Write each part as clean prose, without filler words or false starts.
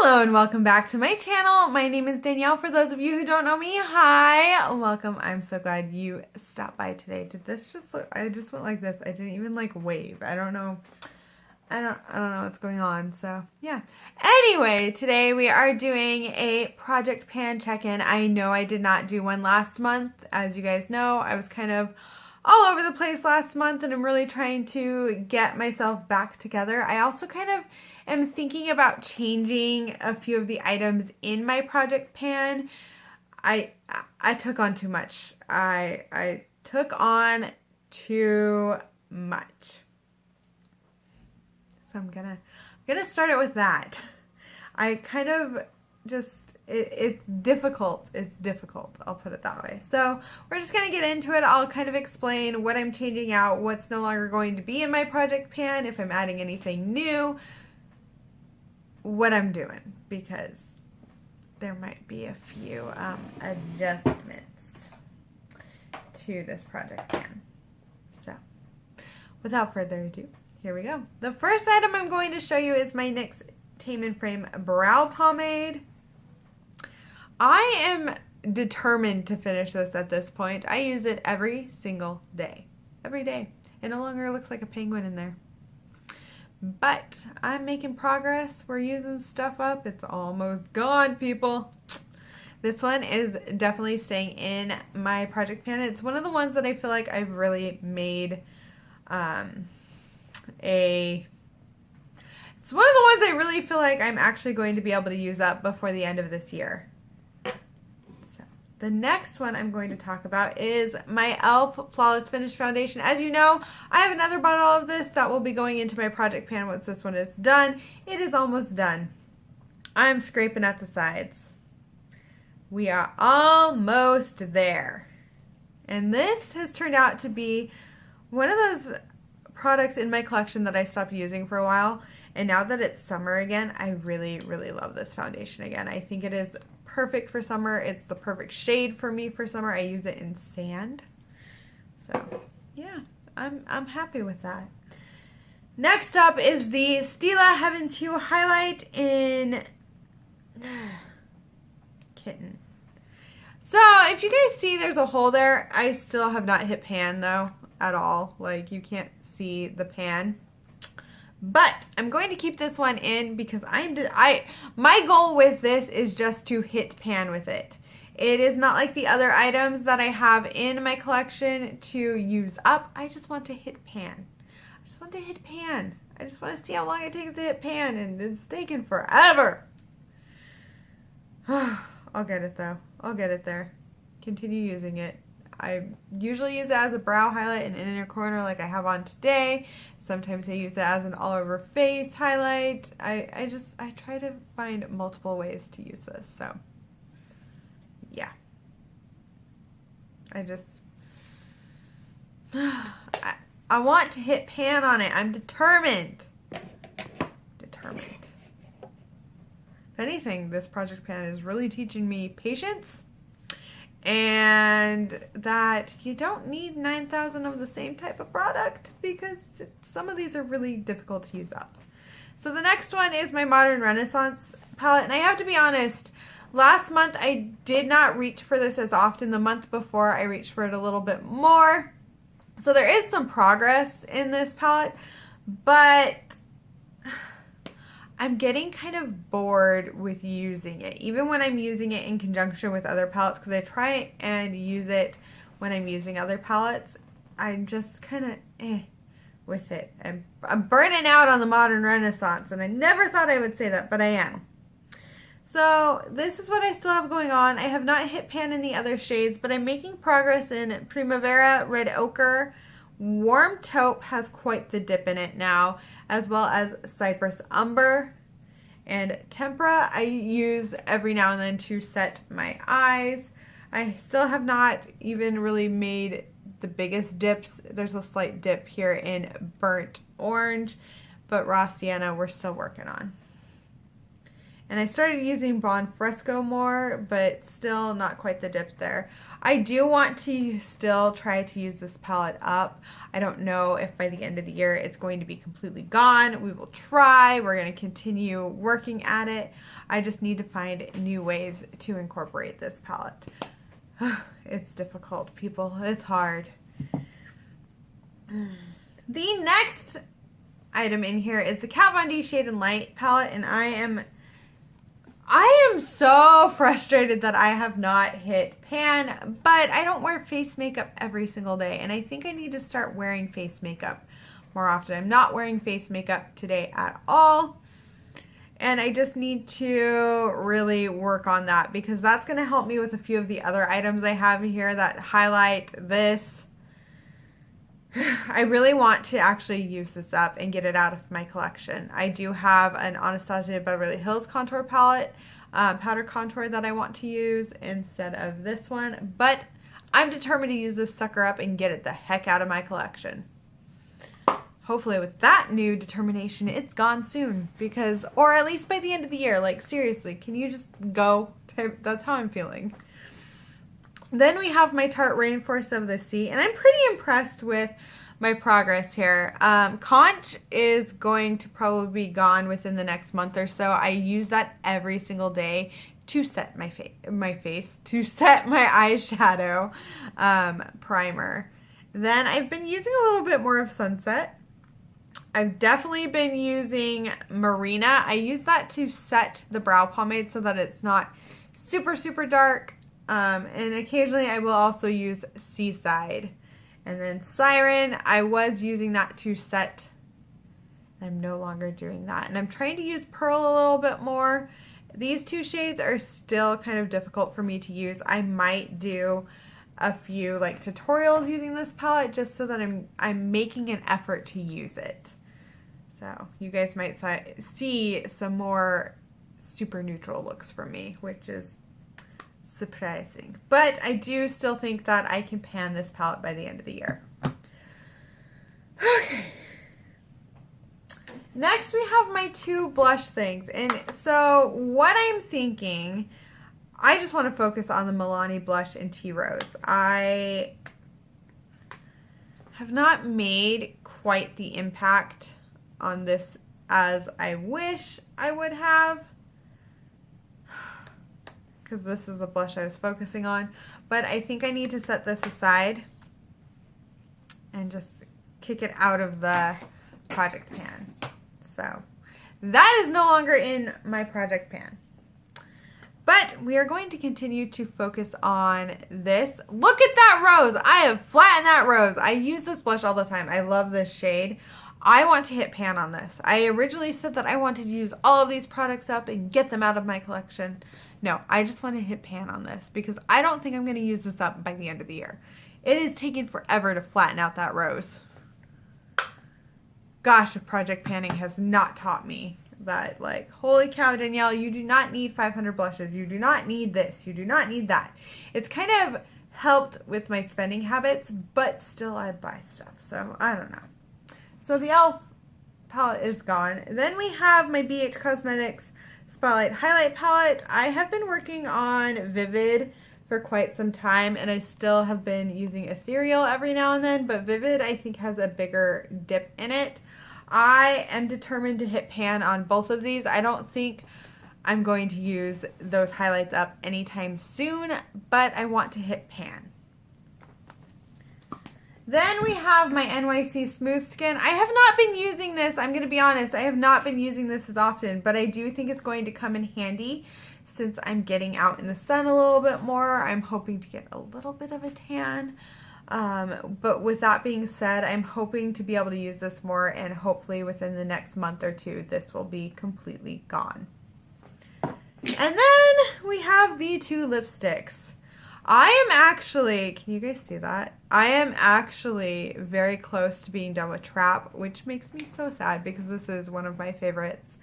Hello and welcome back to my channel. My name is Danielle. For those of you who don't know me, hi, welcome. I'm so glad you stopped by today. Did this just look, I just went like this. I didn't even like wave. I don't know what's going on. So yeah. Anyway, today we are doing a project pan check-in. I know I did not do one last month. As you guys know, I was kind of all over the place last month and I'm really trying to get myself back together. I also kind of am thinking about changing a few of the items in my project pan. I took on too much. I took on too much. So I'm gonna start it with that. I kind of just it's difficult. It's difficult. I'll put it that way. So we're just going to get into it. I'll kind of explain what I'm changing out, what's no longer going to be in my project pan, if I'm adding anything new, what I'm doing, because there might be a few adjustments to this project pan. So without further ado, here we go. The first item I'm going to show you is my NYX Tame and Frame Brow Pomade. I am determined to finish this at this point. I use it every single day. Every day. It no longer looks like a penguin in there. But I'm making progress. We're using stuff up. It's almost gone, people. This one is definitely staying in my project pan. It's one of the ones that I feel like I've really made it's one of the ones I really feel like I'm actually going to be able to use up before the end of this year. The next one I'm going to talk about is my e.l.f. Flawless Finish Foundation. As you know, I have another bottle of this that will be going into my project pan once this one is done. It is almost done. I'm scraping at the sides. We are almost there. And this has turned out to be one of those products in my collection that I stopped using for a while. And now that it's summer again, I really, really love this foundation again. I think it is perfect for summer. It's the perfect shade for me for summer. I use it in sand. So yeah, I'm happy with that. Next up is the Stila Heaven's Hue Highlight in Kitten. So if you guys see there's a hole there, I still have not hit pan though at all. Like you can't see the pan. But I'm going to keep this one in because my goal with this is just to hit pan with it. It is not like the other items that I have in my collection to use up. I just want to hit pan. I just want to hit pan. I just want to see how long it takes to hit pan, and it's taking forever. I'll get it though. I'll get it there. Continue using it. I usually use it as a brow highlight in an inner corner like I have on today. Sometimes I use it as an all over face highlight. I try to find multiple ways to use this. So yeah. I want to hit pan on it. I'm determined. Determined. If anything, this project pan is really teaching me patience. And that you don't need 9,000 of the same type of product because some of these are really difficult to use up. So the next one is my Modern Renaissance palette. And I have to be honest, last month I did not reach for this as often. The month before I reached for it a little bit more. So there is some progress in this palette, but I'm getting kind of bored with using it, even when I'm using it in conjunction with other palettes, because I try and use it when I'm using other palettes. I'm just kind of with it. I'm burning out on the Modern Renaissance, and I never thought I would say that, but I am. So this is what I still have going on. I have not hit pan in the other shades, but I'm making progress in Primavera, Red Ochre. Warm Taupe has quite the dip in it now, as well as Cypress Umber. And Tempera I use every now and then to set my eyes. I still have not even really made the biggest dips. There's a slight dip here in Burnt Orange, but Raw Sienna we're still working on. And I started using Blonde Fresco more, but still not quite the dip there. I do want to still try to use this palette up. I don't know if by the end of the year it's going to be completely gone. We will try. We're going to continue working at it. I just need to find new ways to incorporate this palette. It's difficult, people. It's hard. The next item in here is the Kat Von D Shade and Light palette, and I am so frustrated that I have not hit pan, but I don't wear face makeup every single day, and I think I need to start wearing face makeup more often. I'm not wearing face makeup today at all, and I just need to really work on that because that's going to help me with a few of the other items I have here that highlight this. I really want to actually use this up and get it out of my collection. I do have an Anastasia Beverly Hills contour palette, powder contour that I want to use instead of this one, but I'm determined to use this sucker up and get it the heck out of my collection. Hopefully with that new determination, it's gone soon because, or at least by the end of the year, like seriously, can you just go? That's how I'm feeling. Then we have my Tarte Rainforest of the Sea, and I'm pretty impressed with my progress here. Conch is going to probably be gone within the next month or so. I use that every single day to set my face, to set my eyeshadow primer. Then I've been using a little bit more of Sunset. I've definitely been using Marina. I use that to set the brow pomade so that it's not super, super dark. And occasionally I will also use Seaside. And then Siren, I was using that to set. I'm no longer doing that. And I'm trying to use Pearl a little bit more. These two shades are still kind of difficult for me to use. I might do a few like tutorials using this palette just so that I'm making an effort to use it. So you guys might see some more super neutral looks from me, which is surprising. But I do still think that I can pan this palette by the end of the year. Okay. Next we have my two blush things. And so what I'm thinking, I just want to focus on the Milani blush in Tea Rose. I have not made quite the impact on this as I wish I would have, because this is the blush I was focusing on. But I think I need to set this aside and just kick it out of the project pan. So that is no longer in my project pan. But we are going to continue to focus on this. Look at that rose. I have flattened that rose. I use this blush all the time. I love this shade. I want to hit pan on this. I originally said that I wanted to use all of these products up and get them out of my collection. No, I just want to hit pan on this because I don't think I'm going to use this up by the end of the year. It is taking forever to flatten out that rose. Gosh, if project panning has not taught me that, like, holy cow, Danielle, you do not need 500 blushes. You do not need this. You do not need that. It's kind of helped with my spending habits, but still I buy stuff. So I don't know. So the e.l.f. palette is gone. Then we have my BH Cosmetics Spotlight Highlight Palette. I have been working on Vivid for quite some time, and I still have been using Ethereal every now and then, but Vivid I think has a bigger dip in it. I am determined to hit pan on both of these. I don't think I'm going to use those highlights up anytime soon, but I want to hit pan. Then we have my NYC Smooth Skin. I have not been using this, I'm going to be honest, I have not been using this as often, but I do think it's going to come in handy since I'm getting out in the sun a little bit more. I'm hoping to get a little bit of a tan. But with that being said, I'm hoping to be able to use this more, and hopefully within the next month or two, this will be completely gone. And then we have the two lipsticks. I am actually, can you guys see that? I am actually very close to being done with Trap, which makes me so sad because this is one of my favorites.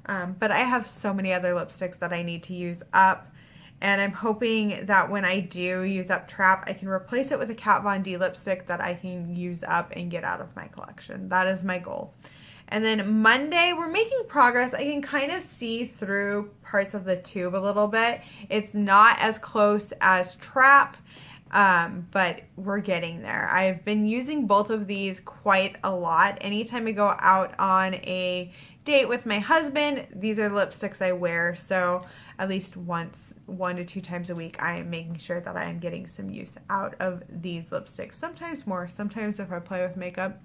But I have so many other lipsticks that I need to use up. And I'm hoping that when I do use up Trap, I can replace it with a Kat Von D lipstick that I can use up and get out of my collection. That is my goal. And then Monday, we're making progress. I can kind of see through parts of the tube a little bit. It's not as close as Trap, but we're getting there. I've been using both of these quite a lot. Anytime I go out on a date with my husband, these are the lipsticks I wear. So at least one to two times a week, I am making sure that I am getting some use out of these lipsticks. Sometimes more. Sometimes if I play with makeup,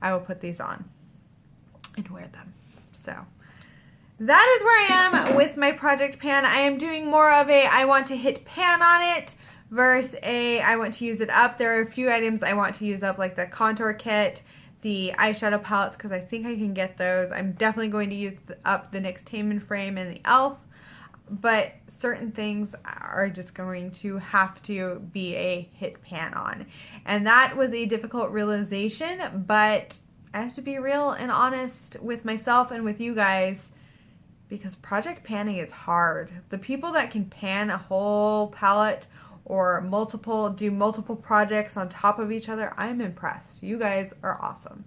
I will put these on and wear them. So that is where I am with my project pan. I am doing more of a I want to hit pan on it versus a I want to use it up. There are a few items I want to use up, like the contour kit, the eyeshadow palettes, because I think I can get those. I'm definitely going to use up the NYX Taman frame and the e.l.f. But certain things are just going to have to be a hit pan on. And that was a difficult realization, but I have to be real and honest with myself and with you guys, because project panning is hard. The people that can pan a whole palette or do multiple projects on top of each other, I'm impressed. You guys are awesome.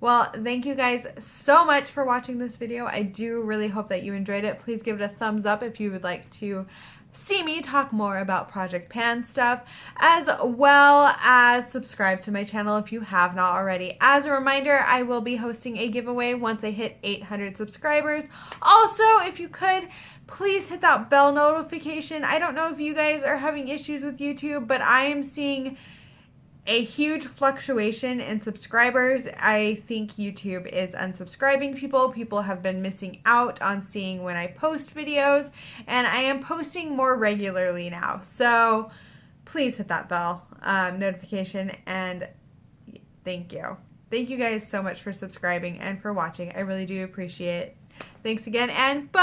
Well, thank you guys so much for watching this video. I do really hope that you enjoyed it. Please give it a thumbs up if you would like to see me talk more about Project Pan stuff, as well as subscribe to my channel if you have not already. As a reminder, I will be hosting a giveaway once I hit 800 subscribers. Also, if you could, please hit that bell notification. I don't know if you guys are having issues with YouTube, but I am seeing a huge fluctuation in subscribers. I think YouTube is unsubscribing people. People have been missing out on seeing when I post videos, and I am posting more regularly now. So please hit that bell notification, and thank you. Thank you guys so much for subscribing and for watching. I really do appreciate it. Thanks again, and bye!